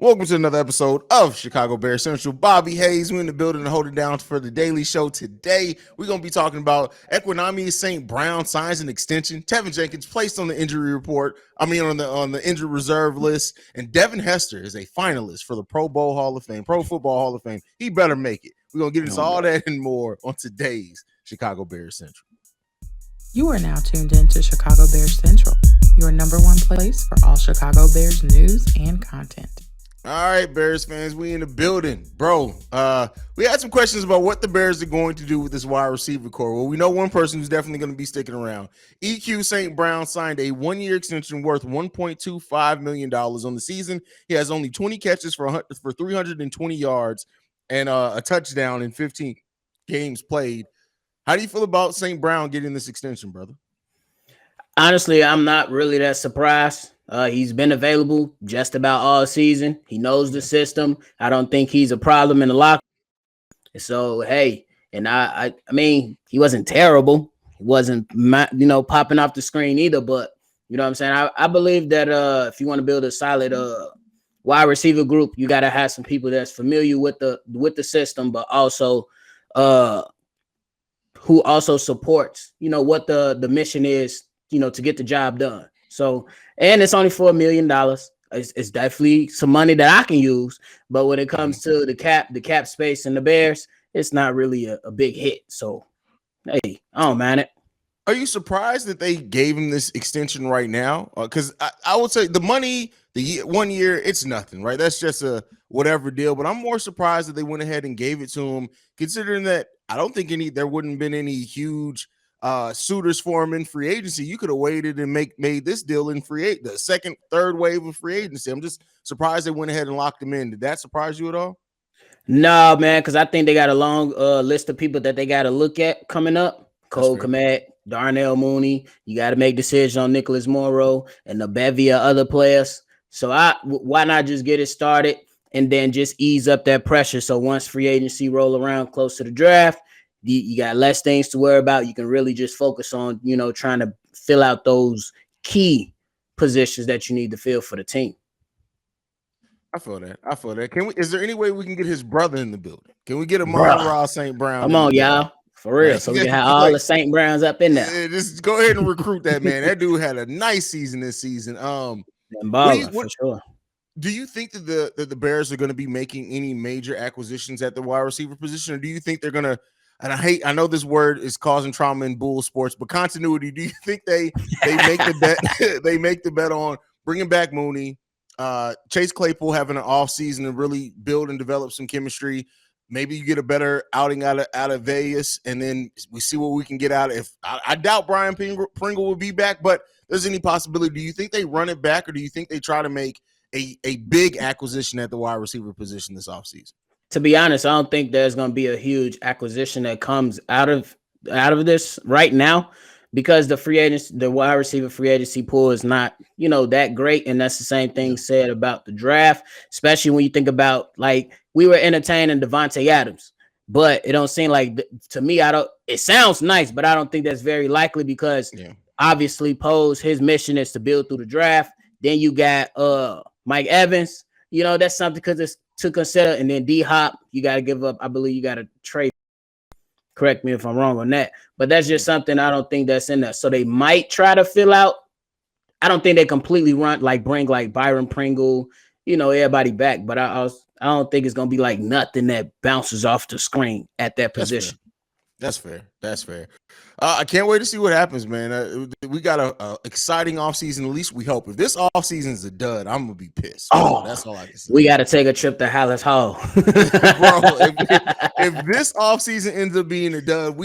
Welcome to another episode of Chicago Bears Central. Bobby Haize, we're in the building to hold it down for the daily show. Today, we're going to be talking about Equanimeous St. Brown signs an extension. Teven Jenkins placed on the injury report. On the injury reserve list. And Devin Hester is a finalist for the Pro Football Hall of Fame. He better make it. We're going to get into all that and more on today's Chicago Bears Central. You are now tuned in to Chicago Bears Central, your number one place for all Chicago Bears news and content. All right, Bears fans, we in the building. Bro, we had some questions about what the Bears are going to do with this wide receiver core. Well, we know one person who's definitely going to be sticking around. EQ St. Brown signed a one-year extension worth $1.25 million on the season. He has only 20 catches for 320 yards and a touchdown in 15 games played. How do you feel about St. Brown getting this extension, brother? Honestly, I'm not really that surprised. He's been available just about all season. He knows the system. I don't think he's a problem in the locker. So, hey, and I mean, he wasn't terrible. He wasn't, popping off the screen either. But, you know what I'm saying? I believe that if you want to build a solid wide receiver group, you got to have some people that's familiar with the system, but also who also supports, what the mission is, to get the job done. So, and it's only $4 million. It's definitely some money that I can use. But when it comes to the cap space and the Bears, it's not really a big hit. So, hey, I don't mind it. Are you surprised that they gave him this extension right now? Because I would say the money, 1 year, it's nothing, right? That's just a whatever deal. But I'm more surprised that they went ahead and gave it to him, considering that I don't think there wouldn't have been any huge suitors for him in free agency. You could have waited and made this deal in the second, third wave of free agency. I'm just surprised they went ahead and locked him in. Did that surprise you at all? No, man, because I think they got a long list of people that they got to look at coming up. Cole Kmet, Darnell Mooney. You got to make decisions on Nicholas Morrow and the bevy of other players. So why not just get it started and then just ease up that pressure? So once free agency roll around close to the draft, you got less things to worry about. You can really just focus on, trying to fill out those key positions that you need to fill for the team. I feel that. Is there any way we can get his brother in the building? Can we get a Monroe St. Brown? Come on, y'all. For real. So we can have all the St. Browns up in there. Just go ahead and recruit that man. That dude had a nice season this season. For sure. Do you think that the Bears are going to be making any major acquisitions at the wide receiver position, or do you think they're going to? And I know this word is causing trauma in bull sports, but continuity. Do you think they make the bet? They make the bet on bringing back Mooney, Chase Claypool having an off season and really build and develop some chemistry. Maybe you get a better outing out of Vegas, and then we see what we can get out of. I doubt Brian Pringle will be back, but there's any possibility. Do you think they run it back, or do you think they try to make a big acquisition at the wide receiver position this offseason? To be honest, I don't think there's going to be a huge acquisition that comes out of this right now, because the wide receiver free agency pool is not, that great. And that's the same thing said about the draft, especially when you think about, like, we were entertaining Devontae Adams, but it don't seem like, to me, it sounds nice, but I don't think that's very likely, because obviously Poe's, his mission is to build through the draft. Then you got Mike Evans, that's something to consider. And then D-Hop, you got to give up. I believe you got to trade. Correct me if I'm wrong on that. But that's just something I don't think that's in there. So they might try to fill out. I don't think they completely bring Byron Pringle, everybody back. But I don't think it's going to be like nothing that bounces off the screen at that position. That's fair. I can't wait to see what happens, man. We got a exciting offseason. At least we hope. If this offseason is a dud, I'm going to be pissed. That's all I can say. We got to take a trip to Hallis Hall. Bro, if this offseason ends up being a dud,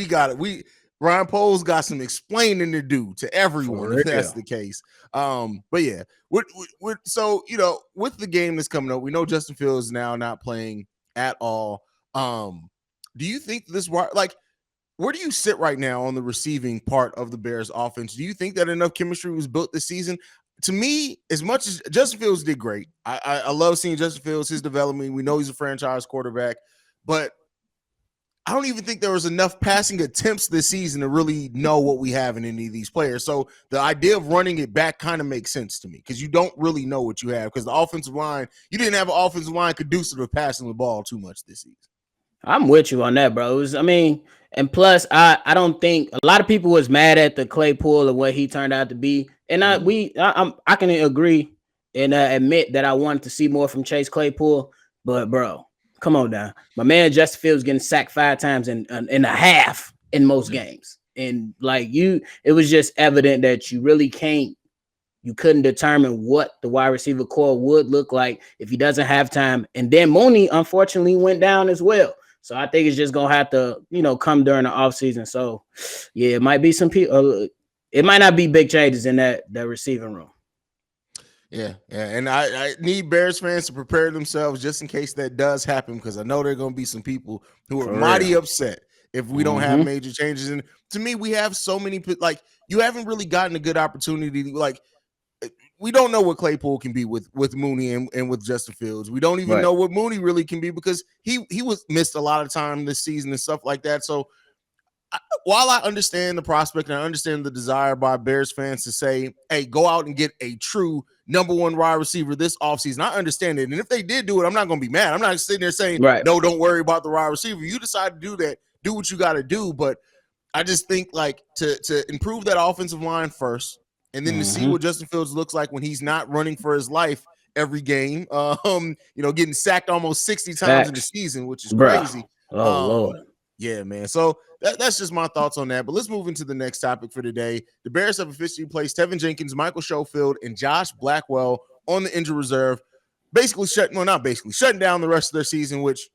Ryan Poles got some explaining to do to everyone if that's the case. But yeah, so with the game that's coming up, we know Justin Fields is now not playing at all. Do you think where do you sit right now on the receiving part of the Bears offense? Do you think that enough chemistry was built this season? To me, as much as Justin Fields did great, I love seeing Justin Fields, his development. We know he's a franchise quarterback, but I don't even think there was enough passing attempts this season to really know what we have in any of these players. So the idea of running it back kind of makes sense to me because you don't really know what you have because the offensive line, you didn't have an offensive line conducive to passing the ball too much this season. I'm with you on that, bros. I mean, and plus, I don't think a lot of people was mad at the Claypool and what he turned out to be, and I can agree and admit that I wanted to see more from Chase Claypool, but bro, come on now, my man Justin Fields getting sacked 5 times in a half in most games, and like it was just evident that you couldn't determine what the wide receiver core would look like if he doesn't have time, and then Mooney unfortunately went down as well. So I think it's just gonna have to, come during the offseason. So yeah, it might be some people. It might not be big changes in that receiving room. Yeah, and I need Bears fans to prepare themselves just in case that does happen because I know there are going to be some people who are mighty upset if we don't have major changes. And to me, we have so many like you haven't really gotten a good opportunity. Like we don't know what Claypool can be with Mooney and with Justin Fields. We don't even know what Mooney really can be because he was missed a lot of time this season and stuff like that. So while I understand the prospect and I understand the desire by Bears fans to say, hey, go out and get a true number 1 wide receiver this offseason, I understand it. And if they did do it, I'm not going to be mad. I'm not sitting there saying, no, don't worry about the wide receiver. You decide to do that, do what you got to do. But I just think like to improve that offensive line first, and then to see what Justin Fields looks like when he's not running for his life every game, getting sacked almost 60 times in the season, which is crazy. Oh, Lord. Yeah, man. So that's just my thoughts on that. But let's move into the next topic for today. The Bears have officially placed Teven Jenkins, Michael Schofield, and Josh Blackwell on the injured reserve, shutting down the rest of their season, which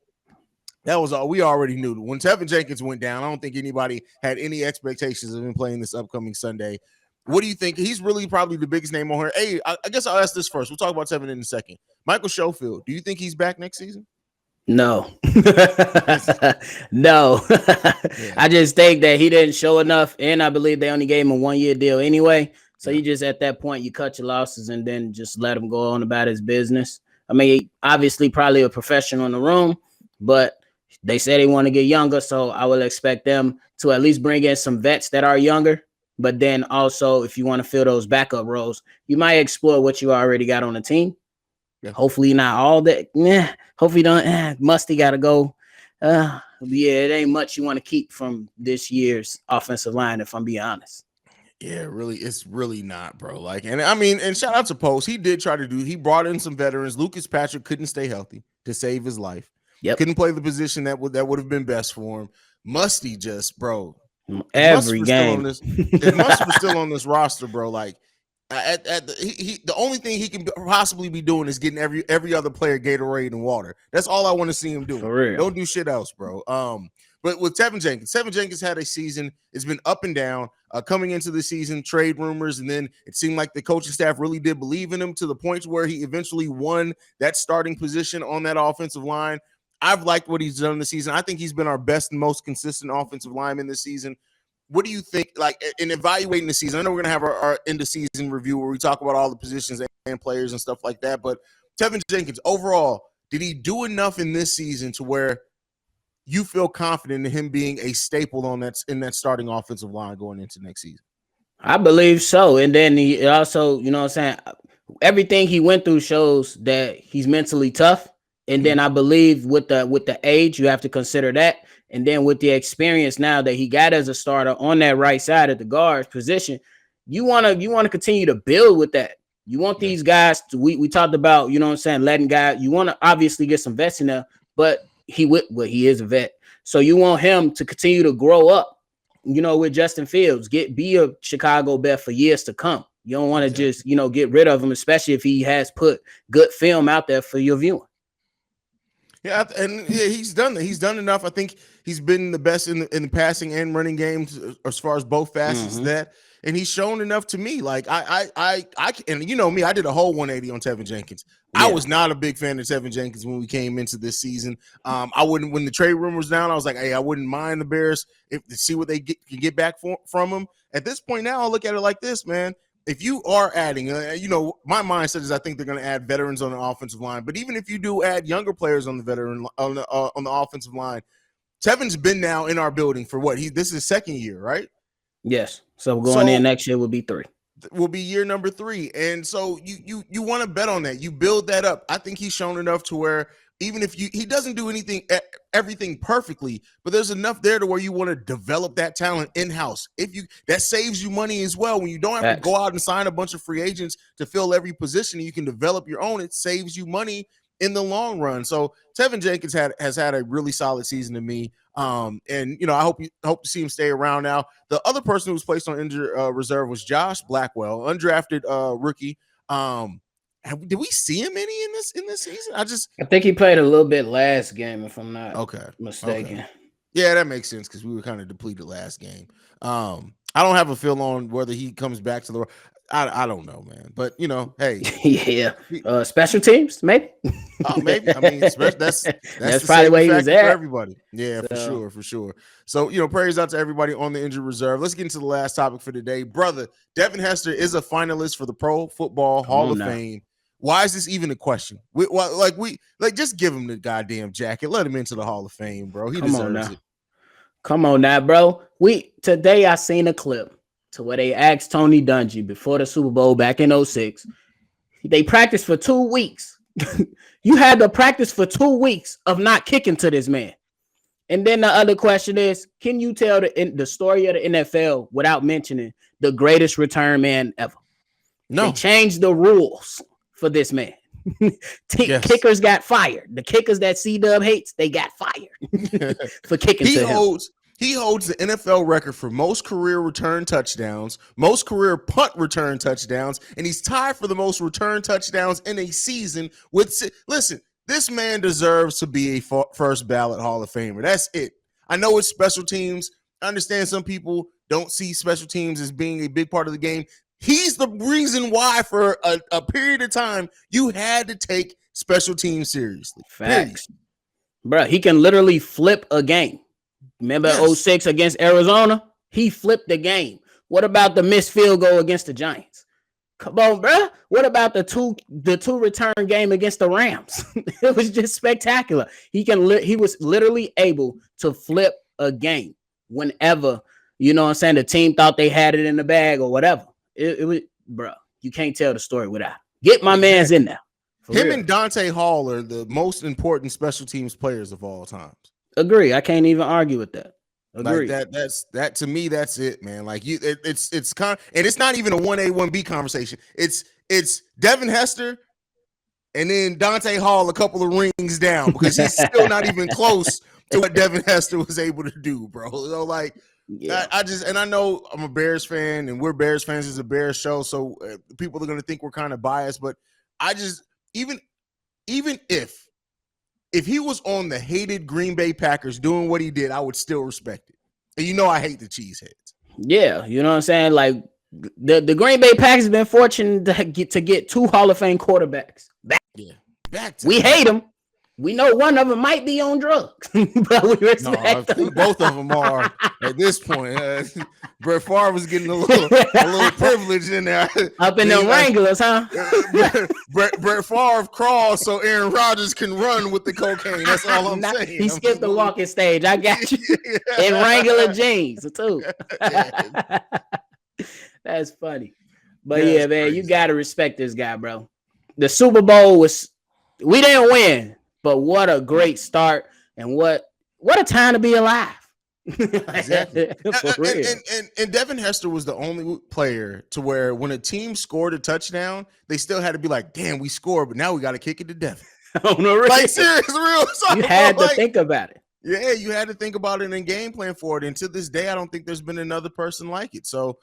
that was all we already knew. When Teven Jenkins went down, I don't think anybody had any expectations of him playing this upcoming Sunday. What do you think? He's really probably the biggest name on here. Hey, I guess I'll ask this first. We'll talk about Teven in a second. Michael Schofield, do you think he's back next season? No. No. I just think that he didn't show enough, and I believe they only gave him a 1-year deal anyway. So you just at that point, you cut your losses and then just let him go on about his business. I mean, obviously probably a professional in the room, but they said they want to get younger, so I will expect them to at least bring in some vets that are younger. But then also, if you want to fill those backup roles, you might explore what you already got on the team. Yeah. Hopefully not all that. Hopefully don't. Musty got to go. Yeah, it ain't much you want to keep from this year's offensive line, if I'm being honest. Yeah, really, it's really not, bro. Like, and I mean, and shout out to Post. He did try to he brought in some veterans. Lucas Patrick couldn't stay healthy to save his life. Yep. Couldn't play the position that would have been best for him. Musty just, bro. Every game. If Mustard was still on this roster, bro, like the only thing he can possibly be doing is getting every other player Gatorade and water. That's all I want to see him do. For real. Don't do shit else, bro. But with Teven Jenkins had a season. It's been up and down. Coming into the season, trade rumors, and then it seemed like the coaching staff really did believe in him to the point where he eventually won that starting position on that offensive line. I've liked what he's done this season. I think he's been our best and most consistent offensive lineman this season. What do you think, like, in evaluating the season? I know we're going to have our end-of-season review where we talk about all the positions and players and stuff like that, but Teven Jenkins, overall, did he do enough in this season to where you feel confident in him being a staple in that starting offensive line going into next season? I believe so. And then he also, you know what I'm saying, everything he went through shows that he's mentally tough. And then I believe with the age, you have to consider that. And then with the experience now that he got as a starter on that right side of the guard position, you want to continue to build with that. You want these guys to, we talked about, you know what I'm saying, letting guys, you want to obviously get some vets in there, but he is a vet. So you want him to continue to grow up, you know, with Justin Fields, be a Chicago Bear for years to come. You don't want to just, you know, get rid of him, especially if he has put good film out there for your viewing. Yeah, and he's done that. He's done enough. I think he's been the best in the passing and running games as far as both facets of that. And he's shown enough to me. Like I and you know me, I did a whole 180 on Teven Jenkins. Yeah. I was not a big fan of Teven Jenkins when we came into this season. I wouldn't, when the trade rumor was down, I was like, hey, I wouldn't mind the Bears to see what they can get back from him. At this point now, I'll look at it like this, man. If you are adding, you know, my mindset is I think they're going to add veterans on the offensive line. But even if you do add younger players on the offensive line, Tevin's been now in our building for what? This is his second year, right? Yes. So going in next year will be 3. Will be year number 3. And so you want to bet on that. You build that up. I think he's shown enough to where even if he doesn't do everything perfectly, but there's enough there to where you want to develop that talent in-house. That saves you money as well. When you don't have to go out and sign a bunch of free agents to fill every position, you can develop your own. It saves you money in the long run. So Teven Jenkins has had a really solid season to me. And I hope to see him stay around now. The other person who was placed on injured reserve was Josh Blackwell, undrafted rookie. Did we see him any in this season? I think he played a little bit last game, if I'm not mistaken. Okay. Yeah, that makes sense because we were kind of depleted last game. I don't have a feel on whether he comes back to the. I don't know, man. But hey, yeah. Special teams, maybe. Maybe. I mean, that's probably where he was at. For everybody. Yeah, for sure. So prayers out to everybody on the injured reserve. Let's get into the last topic for today, brother. Devin Hester is a finalist for the Pro Football Hall of Fame. Why is this even a question? Just give him the goddamn jacket. Let him into the Hall of Fame, bro. He deserves it. Come on now, bro. Today I seen a clip to where they asked Tony Dungy before the Super Bowl back in 2006. They practiced for 2 weeks. You had to practice for 2 weeks of not kicking to this man. And then the other question is, can you tell the story of the NFL without mentioning the greatest return man ever? No. They changed the rules for this man. Kickers got fired. The kickers that C-Dub hates, they got fired for kicking to him. He holds the NFL record for most career return touchdowns, most career punt return touchdowns, and he's tied for the most return touchdowns in a season listen, this man deserves to be a first ballot Hall of Famer. That's it. I know it's special teams. I understand some people don't see special teams as being a big part of the game. He's the reason why for a period of time you had to take special teams seriously. Facts. Bro, he can literally flip a game. Remember 2006 against Arizona? He flipped the game. What about the missed field goal against the Giants? Come on, bro. What about the two return game against the Rams? It was just spectacular. He was literally able to flip a game whenever, the team thought they had it in the bag or whatever. It was, bro, you can't tell the story without. Get my man's in there. Him and Dante Hall are the most important special teams players of all times. Agree. I can't even argue with that. Agree. Like that to me, that's it, man. Like it's kind of, and it's not even a 1A, 1B conversation. It's Devin Hester and then Dante Hall a couple of rings down because he's still not even close to what Devin Hester was able to do, bro. So I know I'm a Bears fan and we're Bears fans. It's a Bears show, so people are going to think we're kind of biased, but even if he was on the hated Green Bay Packers doing what he did, I would still respect it. And I hate the cheeseheads. Yeah, you know what I'm saying? Like the Green Bay Packers have been fortunate to get 2 Hall of Fame quarterbacks. We hate them. We know one of them might be on drugs, but we respect them. Both of them are at this point. Brett Favre was getting a little privilege in there. Up in them Wranglers, huh? Brett Favre crawls so Aaron Rodgers can run with the cocaine. That's all I'm saying. He skipped the walking stage. I got you. In Wrangler jeans, too. That's funny. But man, crazy. You got to respect this guy, bro. The Super Bowl we didn't win. But what a great start, and what a time to be alive. Exactly. And Devin Hester was the only player to where when a team scored a touchdown, they still had to be like, damn, we scored, but now we got to kick it to Devin. Like, serious, real. You had to think about it. Yeah, you had to think about it and game plan for it. And to this day, I don't think there's been another person like it. So,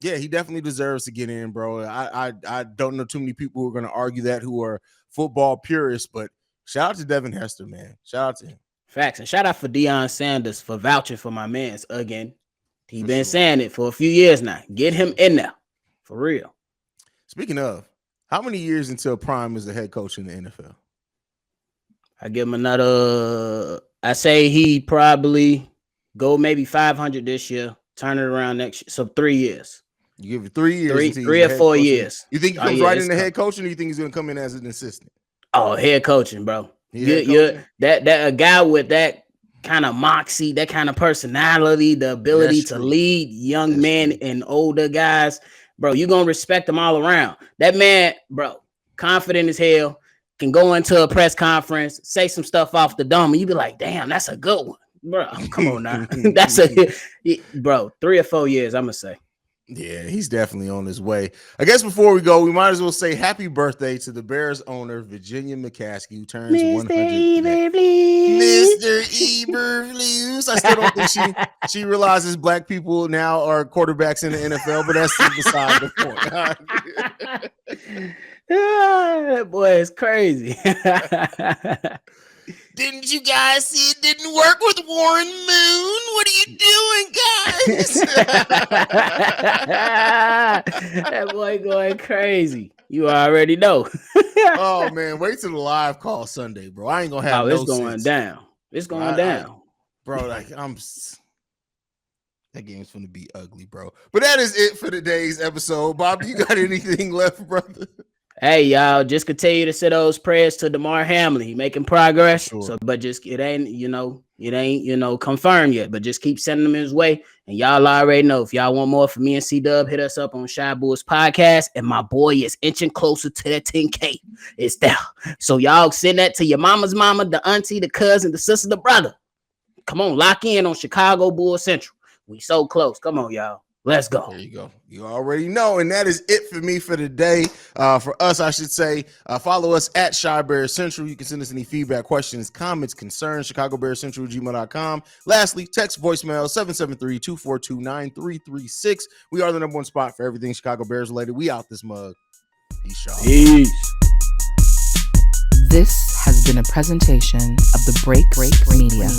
he definitely deserves to get in, bro. I don't know too many people who are going to argue that who are football purists, but shout out to Devin Hester, man. Shout out to him. Facts. And shout out for Deion Sanders for vouching for my mans again. He been saying it for a few years now. Get him in there. For real. Speaking of, how many years until Prime is the head coach in the NFL? I give him another. I say he probably go maybe 500 this year, turn it around next year. So 3 years. You give it 3 years. 3 or 4 years. You think he comes right in the head coach, or do you think he's going to come in as an assistant? Oh, head coaching, bro. That a guy with that kind of moxie, that kind of personality, the ability That's to true. lead young That's men true. and older guys, bro, you're gonna respect them all around. That man, bro, confident as hell, can go into a press conference, say some stuff off the dome, and you be like, damn, that's a good one. Bro, come on now. That's bro, 3 or 4 years, I'm gonna say. Yeah, he's definitely on his way. I guess before we go, we might as well say happy birthday to the Bears owner, Virginia McCaskey, who turns 100 today. Mr. Eberflus. I still don't think she realizes black people now are quarterbacks in the NFL, but that's beside the point. That boy is crazy. Didn't you guys see it didn't work with Warren Moon? What are you doing, guys? That boy going crazy. You already know. Oh man, wait till the live call Sunday, bro. I ain't gonna have it's going down. It's going down. Bro, like that game's gonna be ugly, bro. But that is it for today's episode. Bob, you got anything left, brother? Hey, y'all, just continue to say those prayers to DeMar Hamlin. He making progress. Sure. So, but just it ain't confirmed yet. But just keep sending them his way. And y'all already know if y'all want more from me and C-Dub, hit us up on Shy Bulls Podcast. And my boy is inching closer to that 10K. It's there. So y'all send that to your mama's mama, the auntie, the cousin, the sister, the brother. Come on, lock in on Chicago Bulls Central. We so close. Come on, y'all. Let's go. There you go. You already know. And that is it for me for today. For us, I should say, follow us at Shy Bears Central. You can send us any feedback, questions, comments, concerns, ChicagoBearsCentral@gmail.com. Lastly, text voicemail 773-242-9336. We are the #1 spot for everything Chicago Bears related. We out this mug. Peace, y'all. Peace. This has been a presentation of the Break Media.